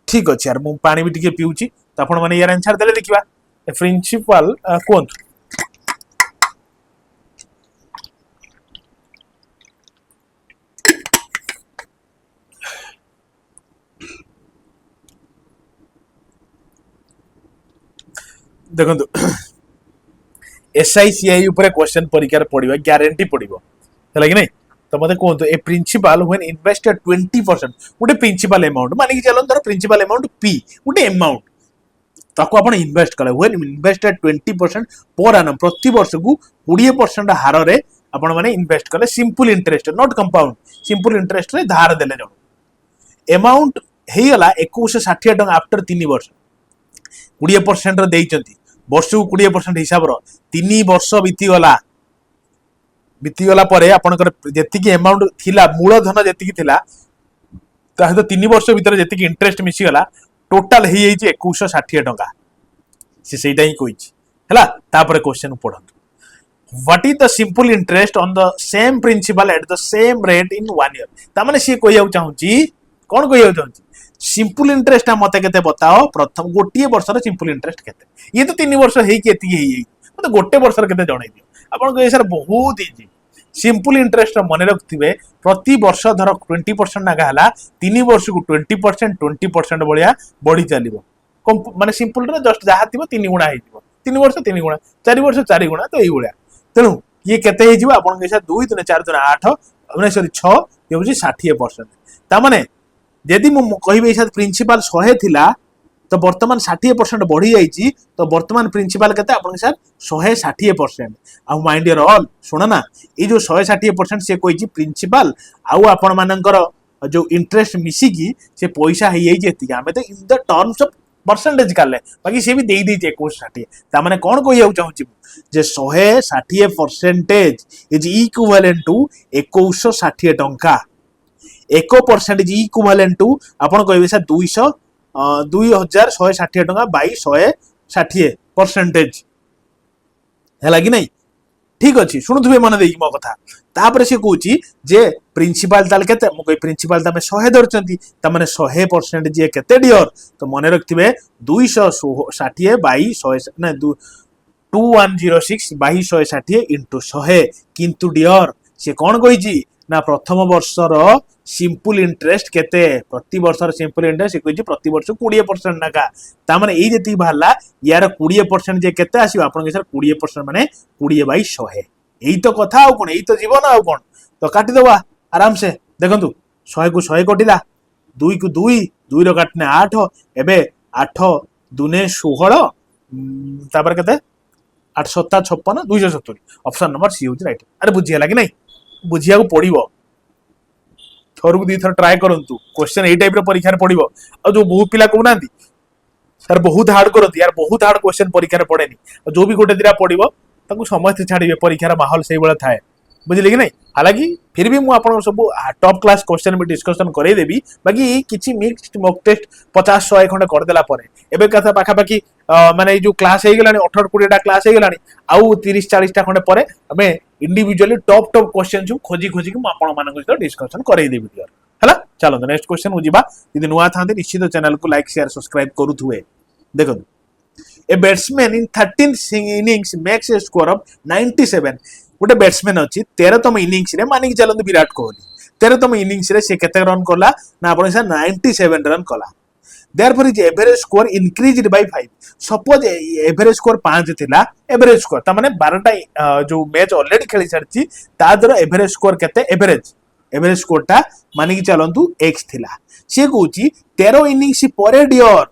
ठीक अछि यार मु पानी भी टिके पिउची त आपण माने यार आंसर देले देखिबा प्रिंसिपल कोन देखो एसआईसीआई ऊपर क्वेश्चन परीक्षा पड़िबा गारंटी पड़िबो है कि नहीं तो मते कहतो ए प्रिंसिपल व्हेन इन्वेस्टेड 20% गोटे प्रिंसिपल अमाउंट माने कि चलो धर प्रिंसिपल अमाउंट पी गोटे अमाउंट ताको आपण इन्वेस्ट कले व्हेन इन्वेस्टेड 20% पर एनम प्रति वर्ष को 20% हार रे आपण माने इन्वेस्ट कले simple interest not compound simple interest रे धार देले जण अमाउंट हे गला 2160 टका आफ्टर 3 वर्ष 20% रे देइचंती वर्ष को 20% हिसाब रो 3 वर्ष बीतीगला परे आपनकर जेतिकी अमाउंट थिला मूल धन जेतिकी थिला ता तो 3 वर्ष भीतर जेतिकी इंटरेस्ट मिसी गला टोटल हे येची 2160 टका से सेटा ही कोइची हला तापर क्वेश्चन पढंतु what is the simple interest on the same principal at the same rate in 1 year ता माने से कहियाउ चाहूची कोन कहियाउ चाहूची सिंपल इंटरेस्ट मते केते बताओ प्रथम गोटे वर्ष रे सिंपल इंटरेस्ट केते ये तो 3 वर्ष हे कि एति हे मते गोटे वर्ष रे केते जणाई दियो आपण कहे सर बहुत इजी सिंपल इंटरेस्ट मन रखिथे प्रति वर्ष धर 20% नागा हला 3 वर्ष को 20% भलिया बढ़ी चलिबो माने सिंपल रे जस्ट जहा थिबो 3 गुणा हे जिवो 3 वर्ष 3 गुणा 4 वर्ष 4 गुणा तो एई भलिया तेनु ये केते हे जिवो आपण कहे 2 3 4 3 8 माने सॉरी 6 ये होची 60% ता माने यदि मु कहबे इसा प्रिंसिपल 100 थिला तो बर्तमान 60% बढ़ी जाइए तो बर्तमान प्रिंसिपल के सर 160%। आउ माय डियर ऑल शुण ना ये जो 160% से कही प्रिंसिपल आउ आपण मानकर जो इंटरेस्ट मिसिकी से पैसा हो जाए आम तो in the terms of percentage काले बाकी सी भी दे दे 2160 मैंने कौन कह चाहूँ जे 160% इज इक्विवेलेंट टू 2160 टंका 1% इज इक्विवेलेंट टू आपण कहबे सर 2160 टंका बाई 160% है कि नहीं ठीक अच्छे शुणुवे मन देकी मो कथा तापर से कहूँ जे प्रिंसिपल ताल केते मु कहि प्रिंसिपल तमे 100 धरचंती तमने 100% जे केते डियर तो मन रखिथे 260 बाई 100 ना 2106 बाई 160 इंटू 100 किंतु डियर से कौन कही ना प्रथम वर्षर सिंपल इंटरेस्ट केते प्रति वर्षर सिंपल इंटरेस्ट से कही प्रति वर्ष 20% नाका तामाने एई जेती बाहला यार 20% जे केते आसीबो आपन के सर 20% माने 20 बाई 100 एई तो कथा आ कोन एई तो जीवन आ कोन तो काटी दवा आराम से देखंतु 100 को 100 कटिला 2 को 2 2 रो काटने 8 एबे 8 दुने 16 तापर केते 8 7 56 270 ऑप्शन नंबर सी होची राइट अरे बुझिया लागी नहीं बुझिया को पड़िबो थोर को दी थर ट्राई करंतु क्वेश्चन ए टाइप रो परीक्षा रे पड़िबो आ जो बहुत पिला कहू नांती सर बहुत हार्ड करंती यार बहुत हार्ड क्वेश्चन परीक्षा रे पड़ेनी जो भी गोटे दिरा पड़िबो ताकू समस्त छाड़िबे परीक्षा रा माहौल सही बळा थाए बुझिले कि नहीं हालांकि फिर भी मु आपन सब टॉप क्लास क्वेश्चन भी डिस्कशन करे देबी बाकी किछि मिक्स्ड मॉक टेस्ट 50 100 खंडे कर देला परे एबे कथा पाखा पाखी माने जो क्लास हे गेलानी 18 20 टा क्लास हे गेलानी आउ 30 40 टा खंडे परे हमें इंडिविजुअली टॉप खोजन जो खोजी खोजी कि आपण मानक सहित डिस्कशन करे देबी क्लियर हला चलो नेक्स्ट क्वेश्चन हो जिबा यदि नुआ थांते निश्चित चैनल को लाइक शेयर सब्सक्राइब करूथुए देखो a batsman in 13th innings makes a score of 97 गोटे बैट्समैन अच्छी 13तम इनिंग्स रे मानिक चलते विराट कोहली 13तम इनिंग्स रे से केते रन कला ना आपण से 97 रन कला therefore is average score increased by 5 suppose average score 5 थिला एवरेज स्कोर त माने 12टा जो मैच ऑलरेडी खेली सारची ता दर एवरेज स्कोर केते एवरेज स्कोर टा मानिक चलंतु x थिला से कहूची 13 इनिंग्स परे डियर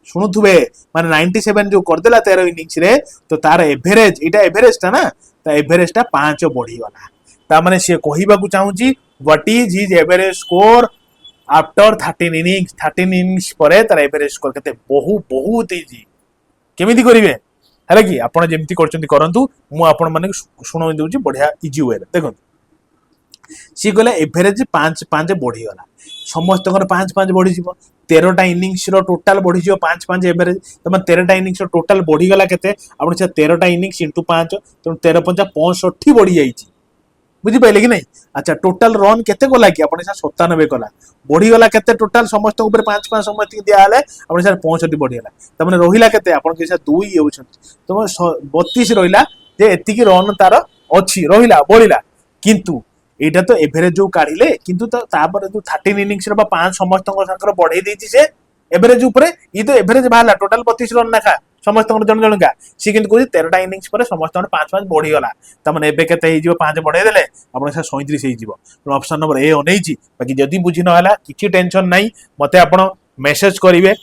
शुणुथुबे माने 97 जो कर देला 13 इनिंग्स रे तो तार एवरेज इटा एवरेज ता ना ता एवरेज टा 5 बढ़ी गला ता माने से कहिबा को चाहूची what is his average score after 13 innings परे तार एवरेज स्कोर केते बहुत इजी केमिति करिवे हला कि आपण जेमति करचंती करंतु मु आपण माने सुनो देउची बढ़िया इजी वे देखो सी गले एवरेज 5 बढ़ी गला समस्त 5 बढ़ी जीवो 13टा इनिंग्स रो टोटल बढ़ी जो 5 एवरेज तम 13टा इनिंग्स रो टोटल बढ़ी गला केते आपण से 13टा इनिंग्स इंटू 5 तो 13 5 65 बढ़ी जाईची बुझी पाइले कि नहीं अच्छा टोटल रन केते गला कि आपण से 97 गला बढ़ी गला केते टोटल समस्त ऊपर 5 समस्त दिया हले आपण से 65 बढ़ी गला त माने रहिला केते आपण के से 2 होउछन तो 32 रहिला जे एति की रन तार अछि रहिला बढ़िला किंतु एटा तो एवरेज जो काढिले किंतु तो तापर जो 13 इनिंग्स रो 5 समस्त संकर बढ़े देछि से एवरेज ऊपर ई तो एवरेज बाहला टोटल 32 रन नाखा समस्त जन जनका सी किंतु कोइ 13टा इनिंग्स पर समस्त 5 बढ़ी गला त माने एबे केते हे जिवो 5 बढ़े देले आपण से 37 हे जिवो ऑप्शन नंबर ए ओनेछि बाकी जदी बुझी न हला किछि टेंशन नाही मते आपण मेसेज करिवे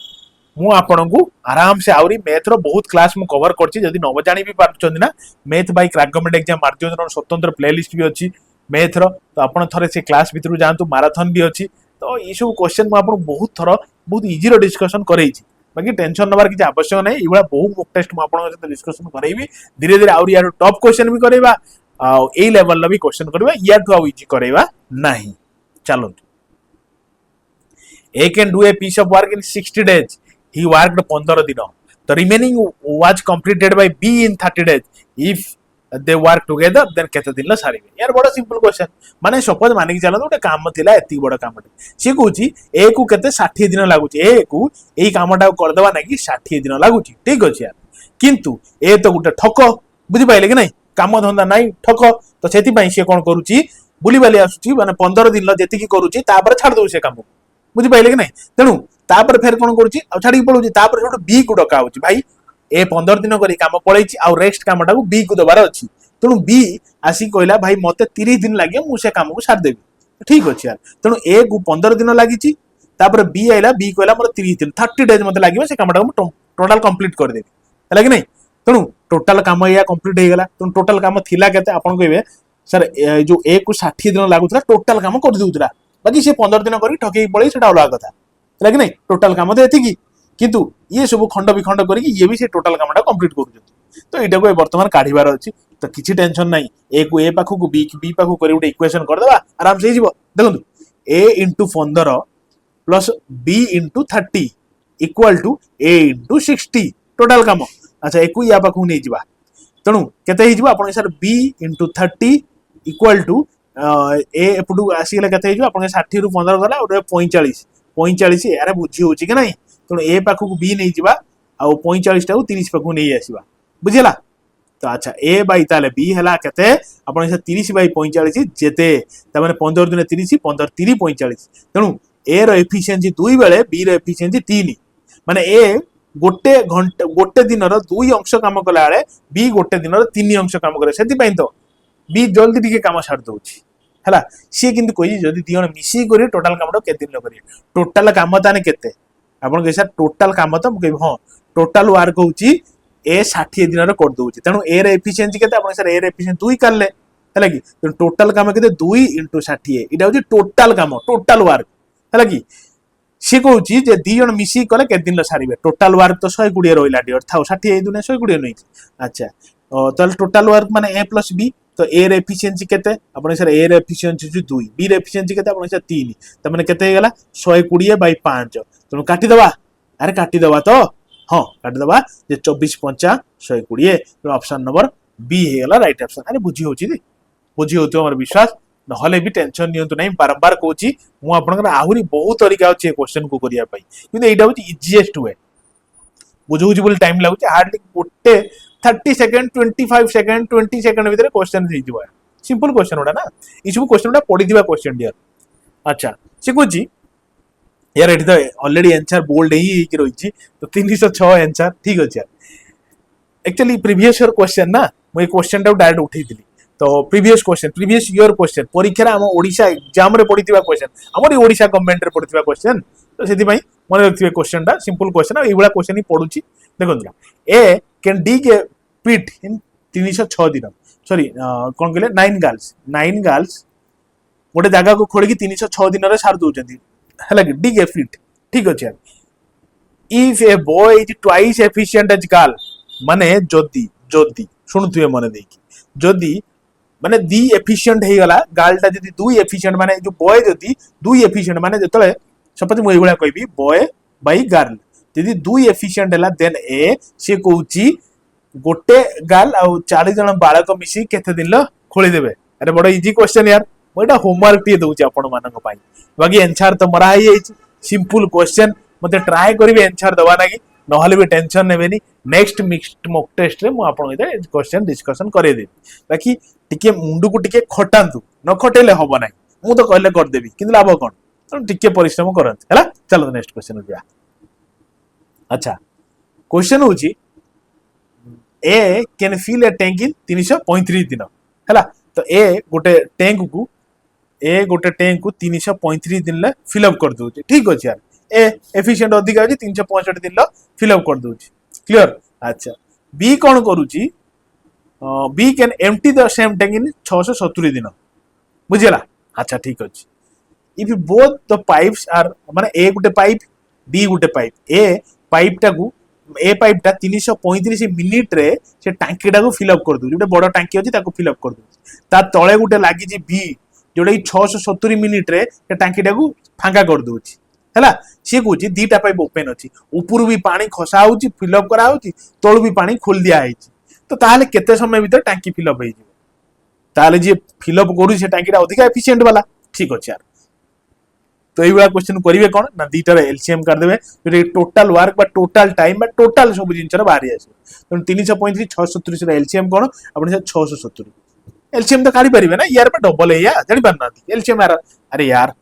मु आपन को आराम से आउरी मैथ रो बहुत क्लास मु कवर करछि जदी न जानि भी पारछन ना math by crack government exam मारदियो स्वतंत्र प्लेलिस्ट भी अछि मैथ रो तो आपण थरे से क्लास भितरु जानतु मैराथन भी अछि तो ई सब क्वेश्चन मु आपन बहुत थरो बहुत इजी रो डिस्कशन करैछि बाकी टेंशन नबार किछि आवश्यक नै इबा बहुत मॉक टेस्ट मु आपन सहित डिस्कशन करैबी धीरे धीरे आउरी यार टॉप क्वेश्चन भी करैबा आ ए लेवल लो भी क्वेश्चन करबा यार टू आउ इजी करैबा नाही चलो A can do a piece of work in 60 days he worked 15 दिन the remaining was completed by B in 30 days if they work together then केते दिन ला सारिबे यार बड़ा सिंपल क्वेश्चन माने सपोज माने कि चलो गोटे काम थिला एति बड़ा काम से कहूची ए को केते 60 दिन लागुची ए को एई कामटा कर देबा ना कि 60 दिन लागुची ठीक अछि यार किंतु ए तो गोटे ठक बुझी पाइले कि नहीं काम धंदा नाही ठक तो सेति पई से कोन करूची बुली बाली आसुची माने 15 दिन ला जेति की करूची तापर छाड़ दउ से काम बुझी पाइले कि नहीं तेनु तापर फेर कोन करूची आ छाड़ी पळुची तापर छोट बी को डका होची भाई ए 15 दिन करी काम पळैची आ रेस्ट कामटा को बी को दबार अछि तेनु बी आसी कहला भाई मते 30 दिन लागे मु से काम को छाड़ देबी ठीक अछि यार तेनु ए को 15 दिन लागिची तापर बी आइला बी कहला मोर 30 दिन 30 डेज मते लागिवो से कामटा को टोटल कंप्लीट कर देबी हला कि नहीं तेणु टोटाल काम या कंप्लीट हो गला तेणु टोटाल काम थिला केते आपण कहबे सर जो ए को 60 दिन लागुतला टोटाल काम कर दिउतला बाकी से 15 दिन करी ठके पळै सेटा अलग कथा हला कि नहीं टोटाल काम तो एथि किंतु ये सब खंड विखंड करी ये भी से टोटाल कामटा कंप्लीट करूछन तो एटा को वर्तमान काढिबार अछि तो किछि टेंशन नाही ए को ए पाखु को बी पाखु करी उटे इक्वेशन कर देबा आराम से हिजबो देखंतु a into 15 plus b into 30 equal to a into 60 total काम अच्छा एकु या पाखु नै जिबा तेणु केते हिजबो आपण sir b into 30 equal to A एपडू आसीगला केते हिजबो आपण 60 रु 15 गला और 45 45 यारे बुझी होची कि नहीं तेणु ए पाखु को b नै जिबा आ 45 टा 30 पाखु नै आसीबा बुझिला तो अच्छा ए बाई ताले बी हला केते आपण 30 बाई 45 जेते त माने 15 दिन 30 15 30 45 तेणु ए रो एफिशिएंसी 2 बेले बी रो एफिशिएंसी 3 माने ए गोटे घंटा गोटे दिन रो 2 अंश काम कला बेले बी गोटे दिन रो 3 अंश काम करे सेति पई तो बी जल्दी टिके काम छाड़ दोछि हला सी किंतु कोइ जदी दियन मिसी करी टोटल काम के दिन करी टोटल काम ताने केते आपण के सर टोटल काम तो कहबो हां टोटल वर्क होछि ए 60 दिन रे कर दोछि तेणु ए रे एफिशिएंसी केते आपण सर ए रे एफिशिएंसी 2 करले हला कि टोटल काम केते 2 * 60 इटा होछि टोटल काम टोटल वर्क हला कि सी कहूछि जे दी जण मिसी कले के दिन ला सारिबे टोटल वर्क तो 120 रोइला डियर थाउ 60 ए दुने 120 नै अच्छा तल टोटल वर्क माने ए प्लस बी तो ए रे एफिशिएंसी केते आपण सर ए रे एफिशिएंसी 2 बी रे एफिशिएंसी केते आपण सर 3 त माने केते हे गेला 120 / 5 तेणु काटी दबा अरे काटी दबा तो हाँ काट दबा जे 24 5 120 तो ऑप्शन नंबर बी हे गला राइट ऑप्शन अरे बुझी होची दे बुझी होतो हमर विश्वास न हले भी टेंशन नियंतु नहीं बारंबार कहूची मु आपनकर आहुरी बहुत तरीका अछि क्वेश्चन को करिया पई किंतु एटा होची इजीएस्ट वे बुझौची बोल टाइम लागुची हार्डली गोटे 30 सेकंड 25 सेकंड 20 सेकंड भीतर क्वेश्चन हे जिवा सिंपल क्वेश्चन ओडा ना ई सब क्वेश्चन ओडा पढी दिबा क्वेश्चन डियर अच्छा से कहूची यार एठी तो ऑलरेडी आंसर बोल्ड ही कि रही तो 306 आंसर ठीक अछि यार एक्चुअली प्रीवियस ईयर क्वेश्चन ना मैं क्वेश्चन टा डायरेक्ट उठै दिली तो प्रीवियस ईयर क्वेश्चन परीक्षा हम ओडिशा एग्जाम रे पढितिबा क्वेश्चन हमर ओडिशा गवर्नमेंट रे पढितिबा क्वेश्चन तो सेति पई मन रखथिबे क्वेश्चन टा सिंपल क्वेश्चन आ एबुला क्वेश्चन ही पढुची देखंतु ए कैन डिग ए पिट इन 306 दिन सॉरी कोन कहले 9 गर्ल्स गोटे जगह को खोली 306 दिन रे सार दोचंती हला डिग ए पिट ठीक अछि यार if a boy is twice efficient as girl माने जोदी सुनथुए मन देकी जोदी माने दी एफिशिएंट हे गला गर्ल ता जदी 2 एफिशिएंट माने जो बॉय जदी 2 एफिशिएंट माने जतले सपोज मु एगुला कहबी बॉय बाय गर्ल जदी 2 एफिशिएंट हला देन ए से कहूची गोटे गर्ल आ 40 जन बालक मिसी केते दिन ल खोली देबे अरे बड़ा इजी क्वेश्चन यार मोटा होमवर्क टी दउची आपण मानक पाई बाकी आंसर तो मरा ही सिंपल क्वेश्चन मते ट्राई करिवे आंसर दवा लागी नहले भी टेंशन नेबेनी नेक्स्ट मिक्स्ड मॉक टेस्ट रे मु आपण इते क्वेश्चन डिस्कशन करे दे बाकी टिके मुंडू को टिके खटांतु न खटेले होबो नै मु तो कहले कर देबी किंतु लाभ कोन तो टिके परिश्रम करंत हला चलो नेक्स्ट क्वेश्चन जा अच्छा क्वेश्चन होची A can fill a tank in 335 दिन हला तो ए गोटे टैंक को 335 दिन ले फिल अप कर दोची ठीक अछि यार ए एफिशिएंट अधिक अछि 365 दिन ल फिल अप कर दोची क्लियर अच्छा बी कोन करूची B can empty the same tank in 670 दिन बुझिला अच्छा ठीक अछि if both the pipes are माने ए गुटे पाइप बी गुटे पाइप ए पाइप टा को ए पाइप टा 335 मिनिट रे से टांकी टा को फिल अप कर दो जोटे बड़ टांकी अछि ताको फिल अप कर दो ता तळे गुटे लागि जी बी जोटे 670 मिनिट रे से टांकी टा को फांका कर दोछि हला से कहूची दीटा पाइप ओपन अछि ऊपर भी पानी खसा होची फिल अप करा होची तळ भी पानी खोल दिया आइछि तो ताले केते समय भीतर टांकी फिल अप होई ताले जे फिल अप करू से टांकी टा अधिक एफिशिएंट वाला ठीक अछि यार तो एई वाला क्वेश्चन करिवे कोन ना दीटा रे एलसीएम कर देबे जो टोटल वर्क बा टोटल टाइम बा टोटल सब जिंचर बाहरी आसे तो 335 670 रे एलसीएम कोन आपण 670 एलसीएम तो काढी परिबे ना यार पे डबल है या जानि पाना एलसीएम यार अरे यार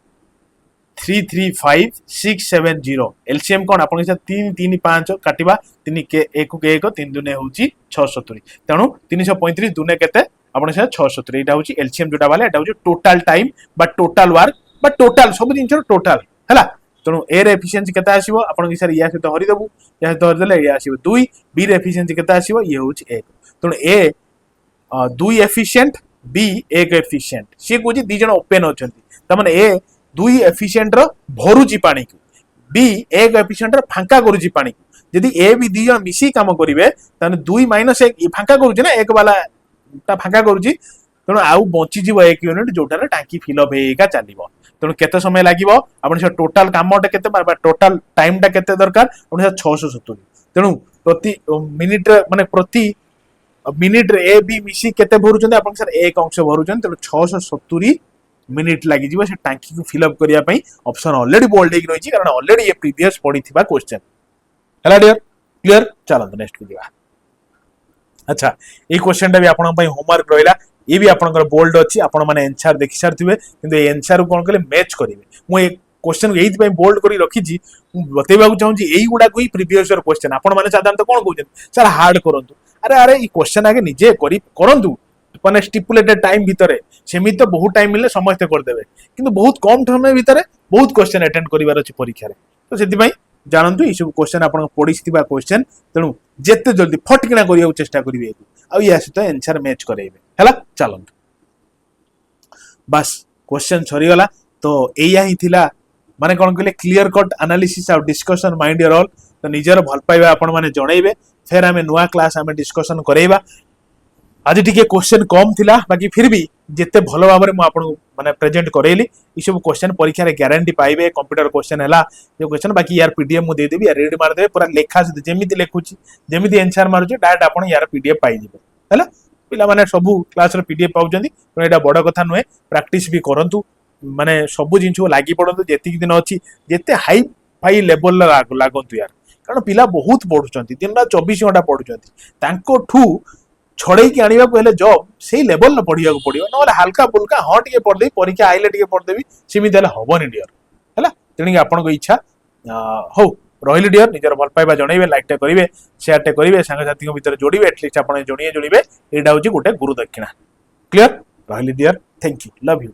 335670 एलसीएम कोन आपण 335 काटिबा 3 के 1 के 1 3 दुने होची 670 तेणु 335 दुने केते आपण 670 एटा होची एलसीएम जोटा वाला एटा होची टोटल टाइम बा टोटल वर्क बट टोटल सब जिंचर टोटल हला तेणु ए रे एफिशिएंसी केते आसीबो आपण सर या सहित हरि देबू या सहित हरि देले ये आसीबो 2 बी रे एफिशिएंसी केते आसीबो ये होची 1 तेणु ए 2 एफिशिएंट बी 1 एफिशिएंट सी कोची दी जण ओपन होचंती त माने ए 2 एफिशिएंट रो भरुची पानी को बी 1 एफिशिएंट रो फांका करूची पानी को यदि ए बी दी जण मिसी काम करिवे तने 2 - 1 फांका करूची ना एक वाला ता फांका करूची तेणु आउ बची जीव 1 यूनिट जोटारे टांकी फिल अप हेका चलीबो तेणु केते समय लागिबो आपण से टोटल कामटा केते टोटल टाइमटा केते दरकार आपण 670 तेणु प्रति मिनिट माने प्रति मिनिट रे ए बी मिसी केते भरुचंदी आपण सर एक अंश भरुचंदी तेणु 670 मिनिट लागि जीव से टांकी को फिल अप करिया पई ऑप्शन ऑलरेडी बोल्ड हेक रहिछि कारण ऑलरेडी ये प्रीवियस पढिथिबा क्वेश्चन हला डियर क्लियर चलो नेक्स्ट को दिबा अच्छा ए क्वेश्चन टा भी आपण पई होमवर्क रहिला ये भी आपनकर बोल्ड अछि आपण माने आंसर देखि सारथिबे किंतु ए आंसर कोन कले मैच करिवे मु ए क्वेश्चन एई पई बोल्ड करी रखी छी बतेबा को चाहू छी एई गुडा कोई प्रीवियस ईयर क्वेश्चन आपण माने साधारणतः कोन कहउछन सर हार्ड करंतु अरे ई क्वेश्चन आगे निजे करी करंतु माने स्टिपुलेटेड टाइम भितरे सेमी तो बहुत टाइम मिले समस्त कर देबे किंतु बहुत कम समय भितरे बहुत क्वेश्चन अटेंड करिवार अछि परीक्षा रे तो सेति पई जानंतु ई सब क्वेश्चन आपण पढिथिबा क्वेश्चन तेनु जेते जल्दी फटकिना करिया चेष्टा करिवे आ या सहित आंसर मैच करेबे हला चलंतु बस क्वेश्चन सरी गला तो एया ही थिला माने कोन कहले क्लियर कट एनालिसिस और डिस्कशन माइंड योर ऑल तो निजर भल पाइबा आपण माने जणैबे फिर हमें नुआ क्लास हमें डिस्कशन करेबा आज टिके क्वेश्चन कम थिला बाकी फिर भी जेते भलो भाबरे मु आपण माने प्रेजेंट करेली ई सब क्वेश्चन परीक्षा रे गारंटी पाइबे कंप्यूटर क्वेश्चन हला ये क्वेश्चन बाकी यार पीडीएफ मु दे देबी या रीड मार देबे पूरा लेखा से जेमिति लेखुची जेमिति आंसर मारुची डायरेक्ट आपण यार पीडीएफ पाइ जिवे हला पिला माने सबु क्लास रे पीडीएफ पाउजंदी तो एटा बड़ कथा नुहे प्रैक्टिस भी करंतु माने सबु जिंचो लागि पडंतु जेति दिन अछि जेते हाई फाई लेवल लागंतु यार कारण पिला बहुत पढुचंती दिन रात 24 घंटा पढुचंती तांको ठू छड़े की आनिबा को हेले जॉब सेही लेवल न पढिया को पडियो नले हल्का फुल्का हाँ टिके पढ देई परीक्षा आइले टिके पढ देबी सेमी देले हबनी डियर हैला तेणी आपन को इच्छा हो रहिली डियर निजर भल पाइबा जणैबे लाइक टे करिवे शेयर टे करिवे संग साथी को भीतर जोड़िबे एटलीस्ट आपन जोड़िए जोड़िबे एटा होची गोटे गुरु दक्षिणा क्लियर रहिली dear thank you love you